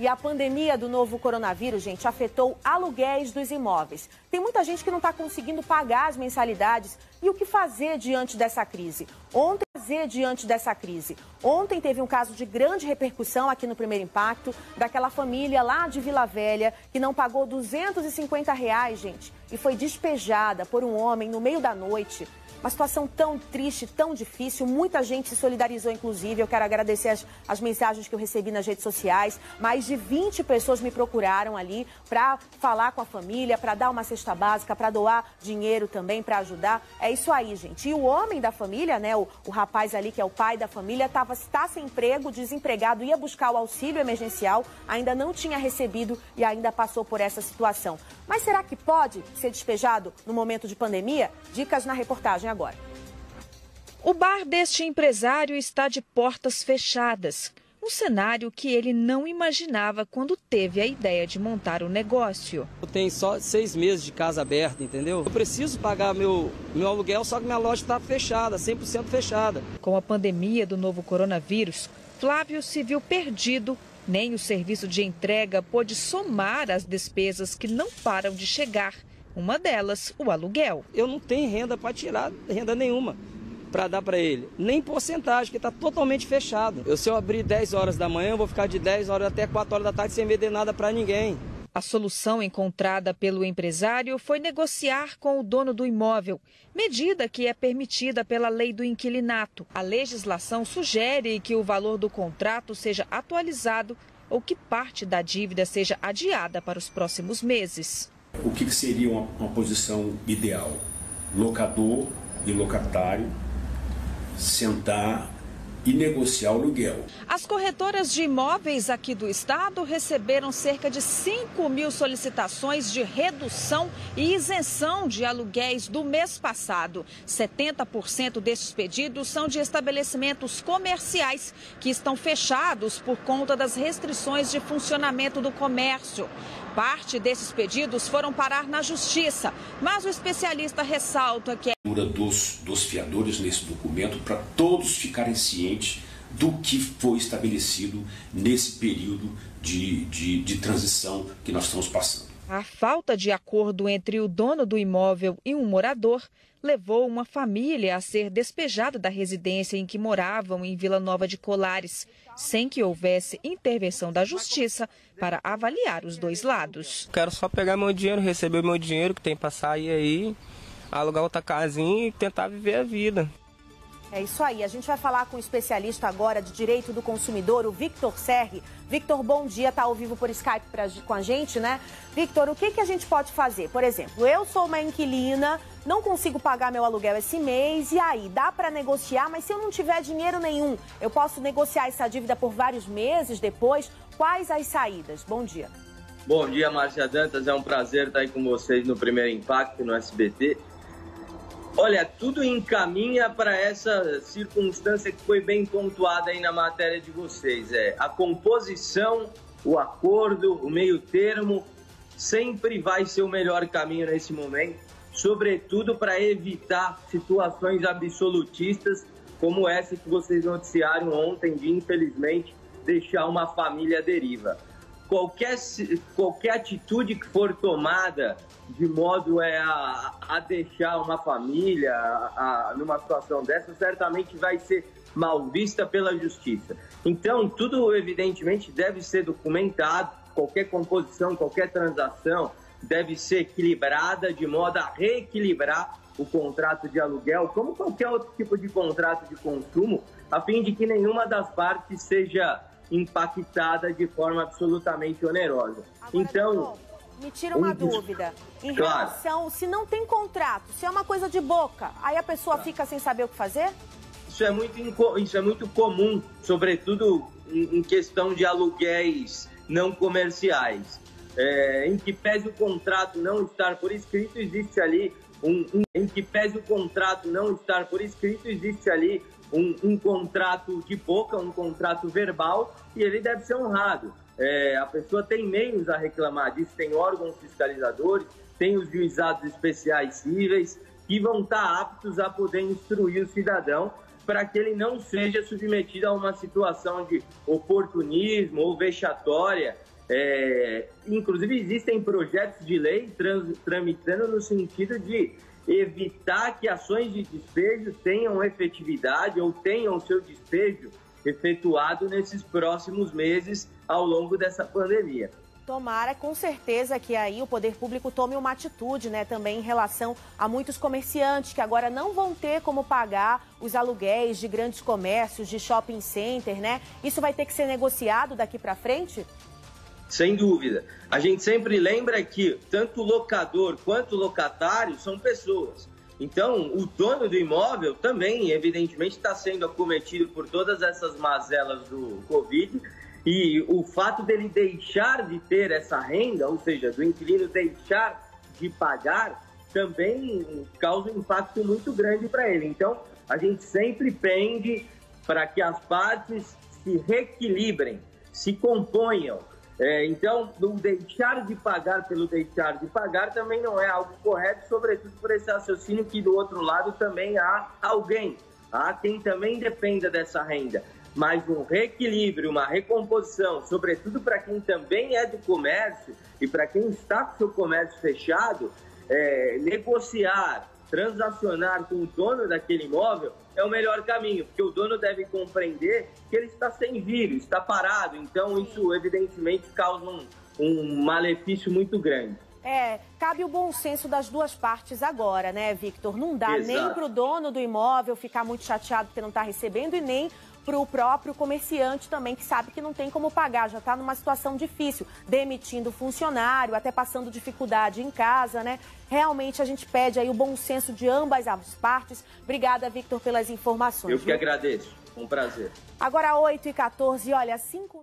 E a pandemia do novo coronavírus, gente, afetou aluguéis dos imóveis. Tem muita gente que não está conseguindo pagar as mensalidades. E o que fazer diante dessa crise? Ontem teve um caso de grande repercussão aqui no Primeiro Impacto, daquela família lá de Vila Velha que não pagou R$250, gente, e foi despejada por um homem no meio da noite. Uma situação tão triste, tão difícil, muita gente se solidarizou, inclusive. Eu quero agradecer as mensagens que eu recebi nas redes sociais. Mais de 20 pessoas me procuraram ali para falar com a família, para dar uma cesta básica, para doar dinheiro também, para ajudar. É isso aí, gente. E o homem da família, né, o rapaz ali que é o pai da família, está sem emprego, desempregado, ia buscar o auxílio emergencial, ainda não tinha recebido e ainda passou por essa situação. Mas será que pode ser despejado no momento de pandemia? Dicas na reportagem agora. O bar deste empresário está de portas fechadas. Um cenário que ele não imaginava quando teve a ideia de montar o negócio. Eu tenho só 6 meses de casa aberta, entendeu? Eu preciso pagar meu aluguel, só que minha loja está fechada, 100% fechada. Com a pandemia do novo coronavírus, Flávio se viu perdido. Nem o serviço de entrega pôde somar as despesas que não param de chegar. Uma delas, o aluguel. Eu não tenho renda para tirar, renda nenhuma para dar para ele. Nem porcentagem, que está totalmente fechado. Se eu abrir 10 horas da manhã, eu vou ficar de 10 horas até 4 horas da tarde sem vender nada para ninguém. A solução encontrada pelo empresário foi negociar com o dono do imóvel, medida que é permitida pela lei do inquilinato. A legislação sugere que o valor do contrato seja atualizado ou que parte da dívida seja adiada para os próximos meses. O que seria uma posição ideal? Locador e locatário sentar e negociar o aluguel. As corretoras de imóveis aqui do estado receberam cerca de 5.000 solicitações de redução e isenção de aluguéis do mês passado. 70% desses pedidos são de estabelecimentos comerciais que estão fechados por conta das restrições de funcionamento do comércio. Parte desses pedidos foram parar na justiça, mas o especialista ressalta que dos fiadores nesse documento para todos ficarem cientes do que foi estabelecido nesse período de transição que nós estamos passando. A falta de acordo entre o dono do imóvel e um morador levou uma família a ser despejada da residência em que moravam em Vila Nova de Colares, sem que houvesse intervenção da justiça para avaliar os dois lados. Quero só pegar meu dinheiro, receber meu dinheiro que tem para sair aí, alugar outra casinha e tentar viver a vida. É isso aí. A gente vai falar com um especialista agora de direito do consumidor, o Victor Serri. Victor, bom dia, está ao vivo por Skype com a gente, né? Victor, o que a gente pode fazer? Por exemplo, eu sou uma inquilina, não consigo pagar meu aluguel esse mês, e aí, dá para negociar, mas se eu não tiver dinheiro nenhum, eu posso negociar essa dívida por vários meses depois? Quais as saídas? Bom dia. Bom dia, Márcia Dantas, é um prazer estar aí com vocês no Primeiro Impacto, no SBT. Olha, tudo encaminha para essa circunstância que foi bem pontuada aí na matéria de vocês. A composição, o acordo, o meio termo, sempre vai ser o melhor caminho nesse momento, sobretudo para evitar situações absolutistas como essa que vocês noticiaram ontem, de infelizmente deixar uma família à deriva. Qualquer atitude que for tomada de modo a deixar uma família numa situação dessa, certamente vai ser mal vista pela justiça. Então, tudo evidentemente deve ser documentado, qualquer composição, qualquer transação deve ser equilibrada de modo a reequilibrar o contrato de aluguel, como qualquer outro tipo de contrato de consumo, a fim de que nenhuma das partes seja impactada de forma absolutamente onerosa. Agora, então, me tira uma dúvida. Em relação, se não tem contrato, se é uma coisa de boca, aí a pessoa fica sem saber o que fazer? Isso é muito comum, sobretudo em questão de aluguéis não comerciais. Em que pese o contrato não estar por escrito, existe ali um contrato de boca, um contrato verbal, e ele deve ser honrado. A pessoa tem meios a reclamar disso, tem órgãos fiscalizadores, tem os juizados especiais cíveis, que vão estar aptos a poder instruir o cidadão para que ele não seja submetido a uma situação de oportunismo ou vexatória. Inclusive, existem projetos de lei tramitando no sentido de evitar que ações de despejo tenham efetividade ou tenham seu despejo efetuado nesses próximos meses ao longo dessa pandemia. Tomara, com certeza, que aí o poder público tome uma atitude, né, também em relação a muitos comerciantes que agora não vão ter como pagar os aluguéis de grandes comércios, de shopping center, né? Isso vai ter que ser negociado daqui para frente? Sem dúvida. A gente sempre lembra que tanto o locador quanto o locatário são pessoas. Então, o dono do imóvel também, evidentemente, está sendo acometido por todas essas mazelas do Covid. E o fato dele deixar de ter essa renda, ou seja, do inquilino deixar de pagar, também causa um impacto muito grande para ele. Então, a gente sempre pende para que as partes se reequilibrem, se componham. Então, o deixar de pagar pelo deixar de pagar também não é algo correto, sobretudo por esse raciocínio que do outro lado também há alguém, há quem também dependa dessa renda. Mas um reequilíbrio, uma recomposição, sobretudo para quem também é do comércio e para quem está com seu comércio fechado, negociar, transacionar com o dono daquele imóvel é o melhor caminho, porque o dono deve compreender que ele está sem vírus, está parado, então isso evidentemente causa um malefício muito grande. Cabe o bom senso das duas partes agora, né, Victor? Não dá nem para o dono do imóvel ficar muito chateado porque não está recebendo e nem para o próprio comerciante também, que sabe que não tem como pagar, já está numa situação difícil, demitindo funcionário, até passando dificuldade em casa, né? Realmente a gente pede aí o bom senso de ambas as partes. Obrigada, Victor, pelas informações. Eu que agradeço. Um prazer. Agora 8h14, olha, 5...